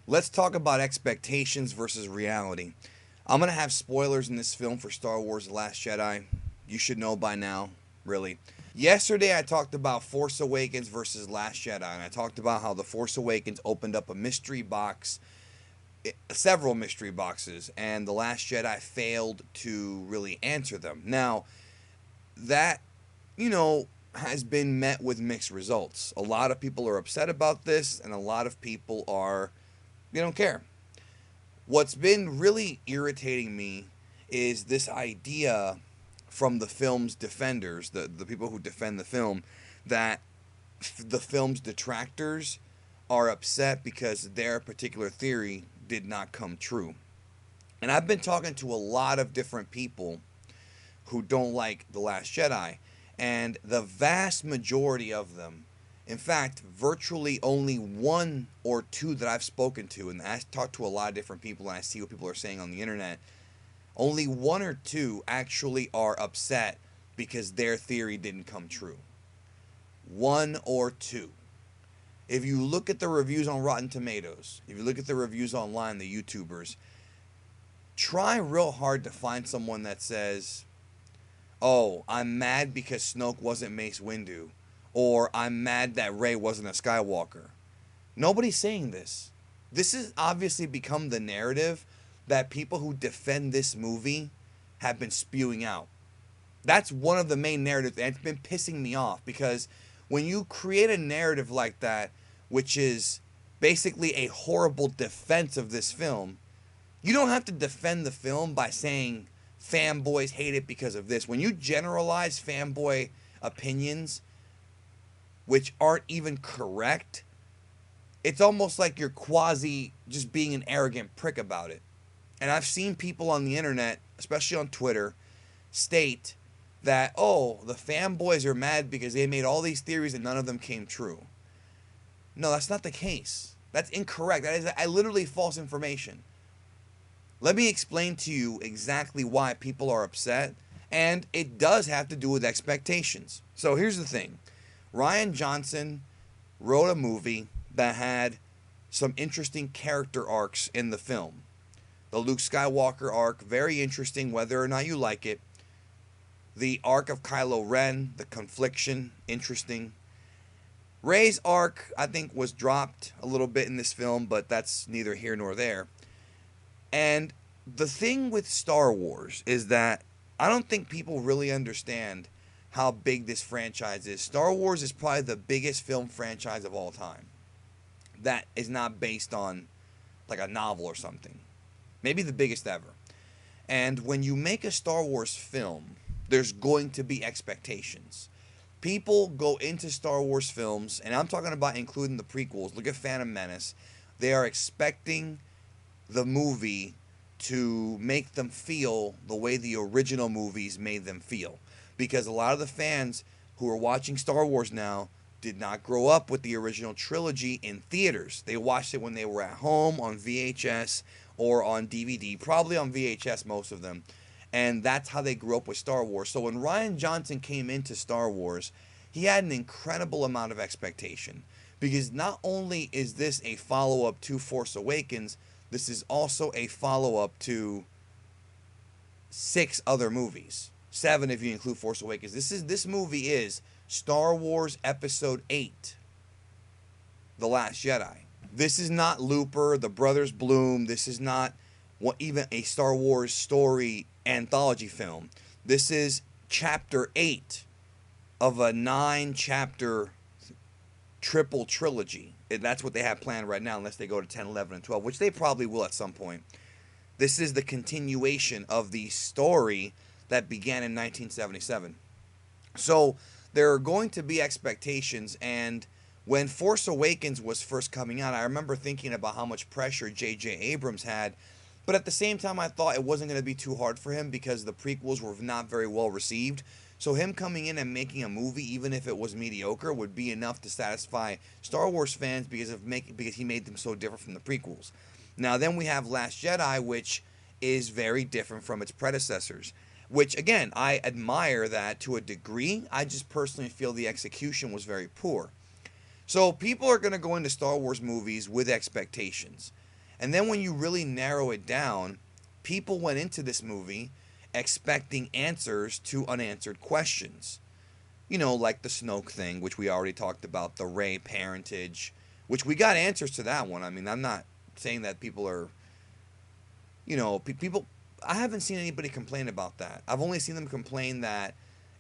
Let's talk about expectations versus reality. I'm going to have spoilers in this film for Star Wars The Last Jedi. You should know by now, really. Yesterday, I talked about Force Awakens versus Last Jedi, and I talked about how The Force Awakens opened up a mystery box, several mystery boxes, and The Last Jedi failed to really answer them. Now, that, you know, has been met with mixed results. A lot of people are upset about this, and a lot of people are, they don't care. What's been really irritating me is this idea from the film's defenders, the people who defend the film, that the film's detractors are upset because their particular theory did not come true. And I've been talking to a lot of different people who don't like The Last Jedi, and the vast majority of them, in fact, virtually only one or two that I've spoken to, and I talk to a lot of different people and I see what people are saying on the internet, only one or two actually are upset because their theory didn't come true. One or two. If you look at the reviews on Rotten Tomatoes, if you look at the reviews online, the YouTubers, try real hard to find someone that says, oh, I'm mad because Snoke wasn't Mace Windu, or I'm mad that Rey wasn't a Skywalker. Nobody's saying this. This has obviously become the narrative that people who defend this movie have been spewing out. That's one of the main narratives, and it's been pissing me off because when you create a narrative like that, which is basically a horrible defense of this film, you don't have to defend the film by saying fanboys hate it because of this. When you generalize fanboy opinions, which aren't even correct, it's almost like you're quasi just being an arrogant prick about it. And I've seen people on the internet, especially on Twitter, state that, oh, the fanboys are mad because they made all these theories and none of them came true. No, that's not the case. That's incorrect. That is literally false information. Let me explain to you exactly why people are upset, and it does have to do with expectations. So here's the thing. Rian Johnson wrote a movie that had some interesting character arcs in the film. The Luke Skywalker arc, very interesting whether or not you like it. The arc of Kylo Ren, the confliction, interesting. Rey's arc, I think, was dropped a little bit in this film, but that's neither here nor there. And the thing with Star Wars is that I don't think people really understand how big this franchise is. Star Wars is probably the biggest film franchise of all time that is not based on like a novel or something. Maybe the biggest ever. And when you make a Star Wars film, there's going to be expectations. People go into Star Wars films, and I'm talking about including the prequels. Look at Phantom Menace. They are expecting the movie to make them feel the way the original movies made them feel. Because a lot of the fans who are watching Star Wars now did not grow up with the original trilogy in theaters. They watched it when they were at home on VHS or on DVD, probably on VHS, most of them. And that's how they grew up with Star Wars. So when Rian Johnson came into Star Wars, he had an incredible amount of expectation. Because not only is this a follow-up to Force Awakens, this is also a follow-up to 6 other movies. 7 if you include Force Awakens. This movie is Star Wars Episode VIII, The Last Jedi. This is not Looper, The Brothers Bloom. This is not even a Star Wars story anthology film. This is Chapter 8 of a 9-chapter triple trilogy. That's what they have planned right now, unless they go to 10, 11, and 12, which they probably will at some point. This is the continuation of the story that began in 1977. So there are going to be expectations, and when Force Awakens was first coming out, I remember thinking about how much pressure J.J. Abrams had, but at the same time I thought it wasn't going to be too hard for him because the prequels were not very well received. So him coming in and making a movie, even if it was mediocre, would be enough to satisfy Star Wars fans because he made them so different from the prequels. Now then we have Last Jedi, which is very different from its predecessors. Which, again, I admire that to a degree. I just personally feel the execution was very poor. So people are going to go into Star Wars movies with expectations. And then when you really narrow it down, people went into this movie expecting answers to unanswered questions. You know, like the Snoke thing, which we already talked about, the Rey parentage, which we got answers to that one. I mean, I'm not saying that people are, you know, people, I haven't seen anybody complain about that. I've only seen them complain that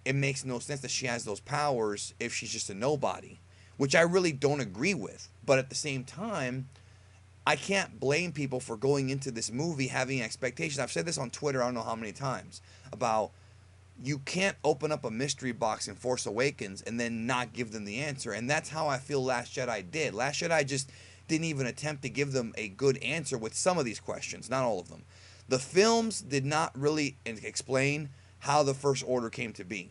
it makes no sense that she has those powers if she's just a nobody, which I really don't agree with. But at the same time, I can't blame people for going into this movie having expectations. I've said this on Twitter, I don't know how many times, about you can't open up a mystery box in Force Awakens and then not give them the answer. And that's how I feel Last Jedi did. Last Jedi just didn't even attempt to give them a good answer with some of these questions, not all of them. The films did not really explain how the First Order came to be.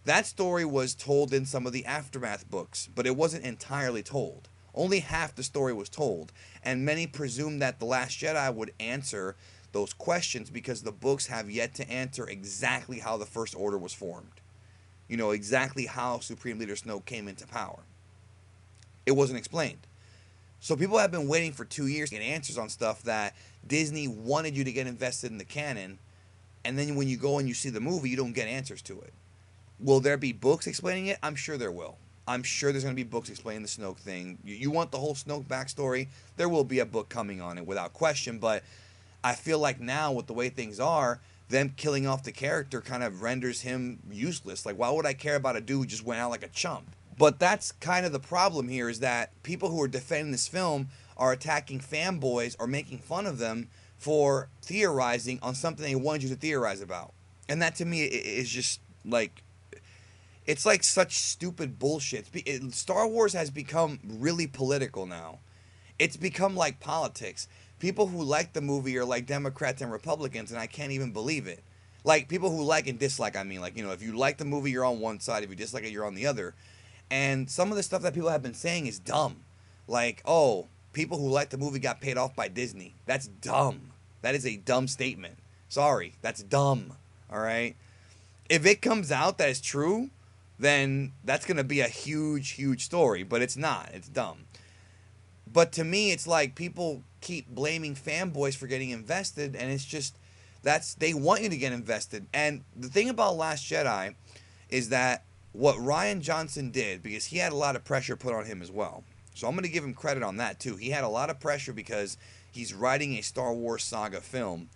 That story was told in some of the Aftermath books, but it wasn't entirely told. Only half the story was told, and many presumed that The Last Jedi would answer those questions because the books have yet to answer exactly how the First Order was formed. You know, exactly how Supreme Leader Snoke came into power. It wasn't explained. So people have been waiting for 2 years to get answers on stuff that Disney wanted you to get invested in the canon, and then when you go and you see the movie, you don't get answers to it. Will there be books explaining it? I'm sure there will. I'm sure there's going to be books explaining the Snoke thing. You want the whole Snoke backstory? There will be a book coming on it without question, but I feel like now with the way things are, them killing off the character kind of renders him useless. Like, why would I care about a dude who just went out like a chump? But that's kind of the problem here, is that people who are defending this film are attacking fanboys or making fun of them for theorizing on something they wanted you to theorize about. And that to me is just like, it's like such stupid bullshit. Star Wars has become really political now. It's become like politics. People who like the movie are like Democrats and Republicans, and I can't even believe it. Like, people who like and dislike, I mean, like, you know, if you like the movie, you're on one side. If you dislike it, you're on the other. And some of the stuff that people have been saying is dumb. Like, oh, people who like the movie got paid off by Disney. That's dumb. That is a dumb statement. Sorry, that's dumb. All right? If it comes out that it's true, then that's going to be a huge, huge story. But it's not. It's dumb. But to me, it's like people keep blaming fanboys for getting invested, and it's just, they want you to get invested. And the thing about Last Jedi is that what Rian Johnson did, because he had a lot of pressure put on him as well. So I'm going to give him credit on that too. He had a lot of pressure because he's writing a Star Wars saga film,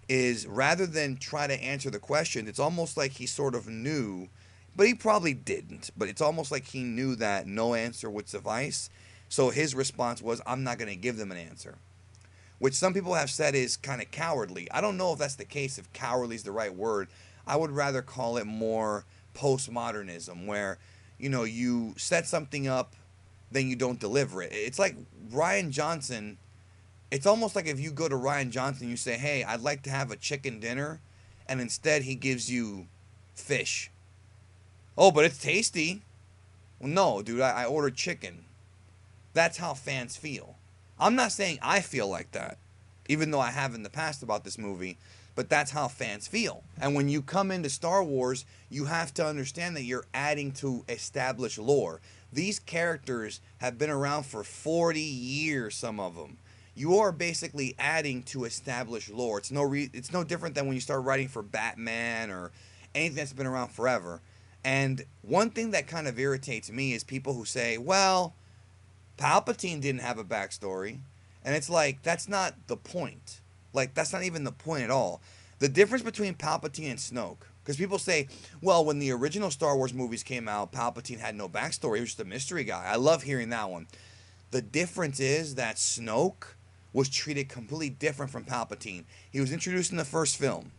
is rather than try to answer the question, it's almost like he sort of knew, but he probably didn't, but it's almost like he knew that no answer would suffice. So his response was, I'm not going to give them an answer, which some people have said is kind of cowardly. I don't know if that's the case, if cowardly is the right word. I would rather call it more postmodernism, where, you know, you set something up, then you don't deliver it. It's like Rian Johnson. It's almost like if you go to Rian Johnson, you say, hey, I'd like to have a chicken dinner, and instead he gives you fish. Oh, but it's tasty. Well, no, dude, I ordered chicken. That's how fans feel. I'm not saying I feel like that, even though I have in the past about this movie, but that's how fans feel. And when you come into Star Wars, you have to understand that you're adding to established lore. These characters have been around for 40 years, some of them. You are basically adding to established lore. It's no different than when you start writing for Batman or anything that's been around forever. And one thing that kind of irritates me is people who say, well, Palpatine didn't have a backstory. And it's like, that's not the point. Like, that's not even the point at all. The difference between Palpatine and Snoke, because people say, well, when the original Star Wars movies came out, Palpatine had no backstory. He was just a mystery guy. I love hearing that one. The difference is that Snoke was treated completely different from Palpatine. He was introduced in the first film.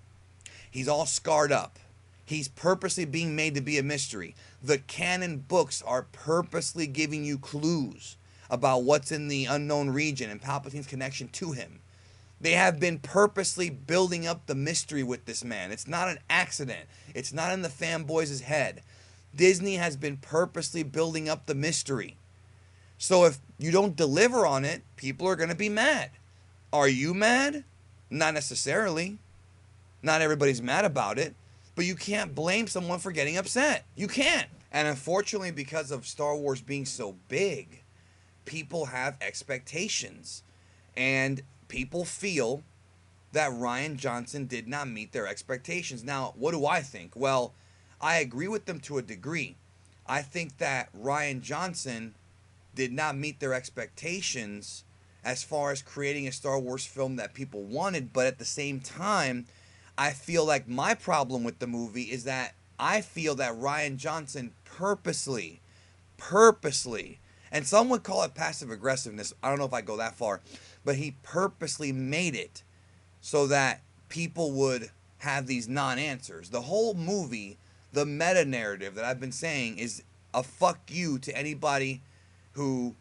He's all scarred up. He's purposely being made to be a mystery. The canon books are purposely giving you clues about what's in the unknown region and Palpatine's connection to him. They have been purposely building up the mystery with this man. It's not an accident. It's not in the fanboys' head. Disney has been purposely building up the mystery. So if you don't deliver on it, people are going to be mad. Are you mad? Not necessarily. Not everybody's mad about it. But you can't blame someone for getting upset. You can't. And unfortunately, because of Star Wars being so big, people have expectations. And people feel that Rian Johnson did not meet their expectations. Now, what do I think? Well, I agree with them to a degree. I think that Rian Johnson did not meet their expectations as far as creating a Star Wars film that people wanted, but at the same time, I feel like my problem with the movie is that I feel that Rian Johnson purposely, and some would call it passive aggressiveness. I don't know if I go that far, but he purposely made it so that people would have these non-answers. The whole movie, the meta narrative that I've been saying, is a fuck you to anybody who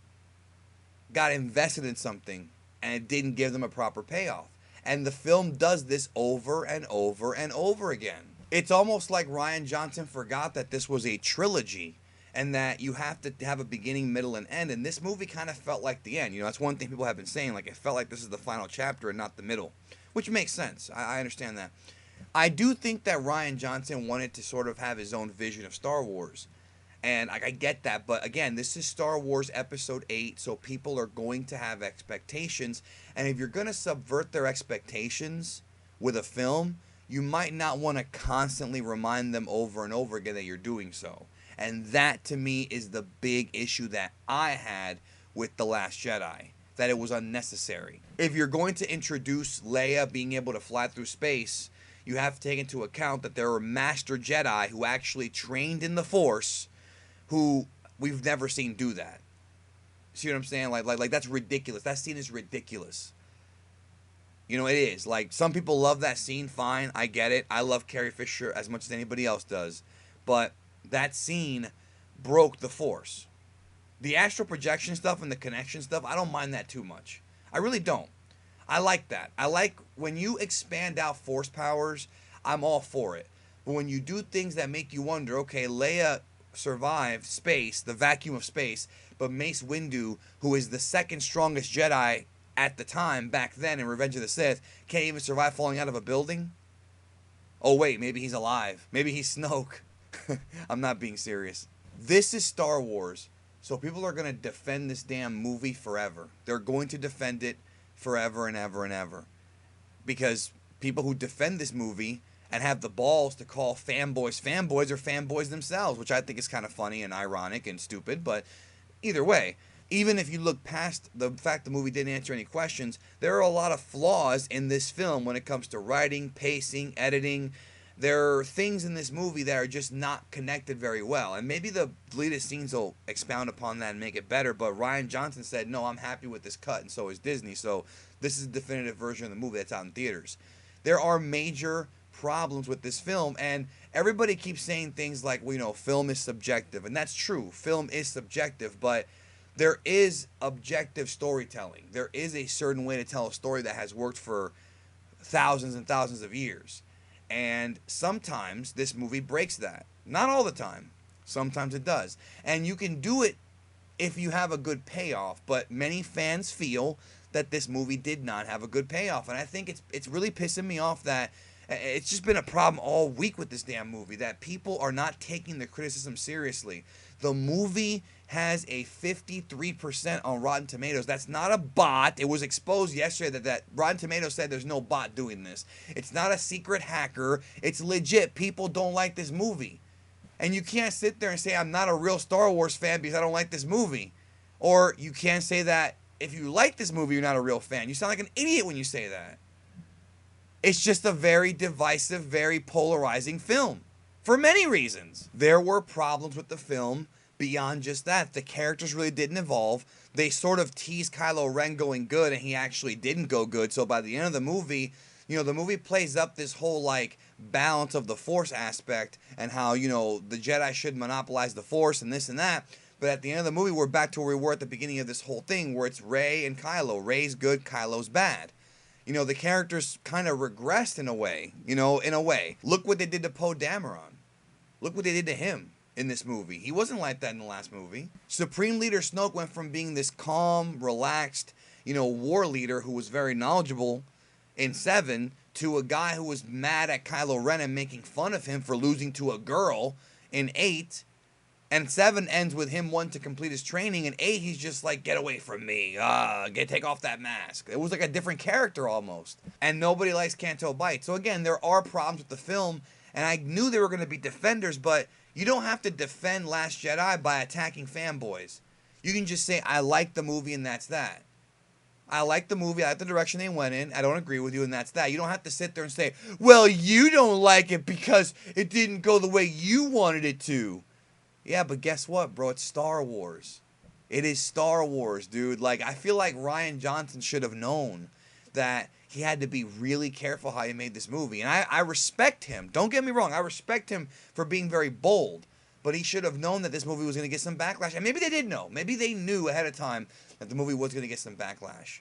got invested in something and it didn't give them a proper payoff. And the film does this over and over and over again. It's almost like Rian Johnson forgot that this was a trilogy and that you have to have a beginning, middle, and end. And this movie kind of felt like the end. You know, that's one thing people have been saying. Like, it felt like this is the final chapter and not the middle, which makes sense. I understand that. I do think that Rian Johnson wanted to sort of have his own vision of Star Wars. And I get that, but again, this is Star Wars Episode VIII, so people are going to have expectations. And if you're going to subvert their expectations with a film, you might not want to constantly remind them over and over again that you're doing so. And that, to me, is the big issue that I had with The Last Jedi, that it was unnecessary. If you're going to introduce Leia being able to fly through space, you have to take into account that there were Master Jedi who actually trained in the Force who we've never seen do that. See what I'm saying? Like that's ridiculous. That scene is ridiculous. You know, it is. Like, some people love that scene, fine, I get it. I love Carrie Fisher as much as anybody else does. But that scene broke the Force. The astral projection stuff and the connection stuff, I don't mind that too much. I really don't. I like that. I like when you expand out Force powers, I'm all for it. But when you do things that make you wonder, okay, Leia survived space, the vacuum of space, but Mace Windu, who is the second strongest Jedi at the time, back then in Revenge of the Sith, can't even survive falling out of a building? Oh wait, maybe he's alive. Maybe he's Snoke. I'm not being serious. This is Star Wars, so people are going to defend this damn movie forever. They're going to defend it forever and ever and ever. Because people who defend this movie and have the balls to call fanboys are fanboys themselves, which I think is kind of funny and ironic and stupid, but either way, even if you look past the fact the movie didn't answer any questions, there are a lot of flaws in this film when it comes to writing, pacing, editing. There are things in this movie that are just not connected very well, and maybe the deleted scenes will expound upon that and make it better, but Rian Johnson said, no, I'm happy with this cut, and so is Disney, so this is the definitive version of the movie that's out in theaters. There are major problems with this film, and everybody keeps saying things like, well, you know, film is subjective, and that's true. Film is subjective, but there is objective storytelling. There is a certain way to tell a story that has worked for thousands and thousands of years, and sometimes this movie breaks that. Not all the time. Sometimes it does, and you can do it if you have a good payoff, but many fans feel that this movie did not have a good payoff, and I think it's really pissing me off that it's just been a problem all week with this damn movie, that people are not taking the criticism seriously. The movie has a 53% on Rotten Tomatoes. That's not a bot. It was exposed yesterday that Rotten Tomatoes said there's no bot doing this. It's not a secret hacker. It's legit. People don't like this movie. And you can't sit there and say, I'm not a real Star Wars fan because I don't like this movie. Or you can't say that if you like this movie, you're not a real fan. You sound like an idiot when you say that. It's just a very divisive, very polarizing film. For many reasons. There were problems with the film beyond just that. The characters really didn't evolve. They sort of teased Kylo Ren going good, and he actually didn't go good. So by the end of the movie, you know, the movie plays up this whole, like, balance of the Force aspect and how, you know, the Jedi should monopolize the Force and this and that. But at the end of the movie, we're back to where we were at the beginning of this whole thing, where it's Rey and Kylo. Rey's good, Kylo's bad. You know, the characters kind of regressed in a way. You know, in a way. Look what they did to Poe Dameron. Look what they did to him in this movie. He wasn't like that in the last movie. Supreme Leader Snoke went from being this calm, relaxed, you know, war leader who was very knowledgeable in 7 to a guy who was mad at Kylo Ren and making fun of him for losing to a girl in 8. And 7 ends with him wanting to complete his training, and 8 he's just like, get away from me, take off that mask. It was like a different character almost. And nobody likes Canto Bight. So again, there are problems with the film, and I knew there were going to be defenders, but you don't have to defend Last Jedi by attacking fanboys. You can just say, I like the movie and that's that. I like the movie, I like the direction they went in, I don't agree with you and that's that. You don't have to sit there and say, well, you don't like it because it didn't go the way you wanted it to. Yeah, but guess what, bro? It's Star Wars. It is Star Wars, dude. Like, I feel like Rian Johnson should have known that he had to be really careful how he made this movie. And I respect him. Don't get me wrong. I respect him for being very bold. But he should have known that this movie was going to get some backlash. And maybe they did know. Maybe they knew ahead of time that the movie was going to get some backlash.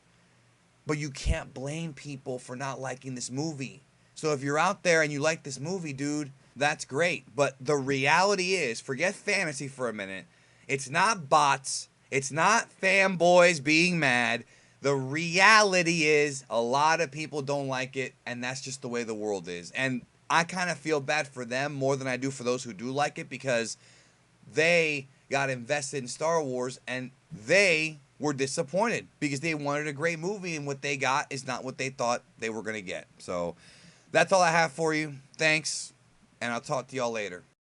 But you can't blame people for not liking this movie. So if you're out there and you like this movie, dude, that's great. But the reality is, forget fantasy for a minute. It's not bots. It's not fanboys being mad. The reality is a lot of people don't like it, and that's just the way the world is. And I kind of feel bad for them more than I do for those who do like it, because they got invested in Star Wars and they were disappointed because they wanted a great movie, and what they got is not what they thought they were going to get. So that's all I have for you. Thanks, and I'll talk to y'all later.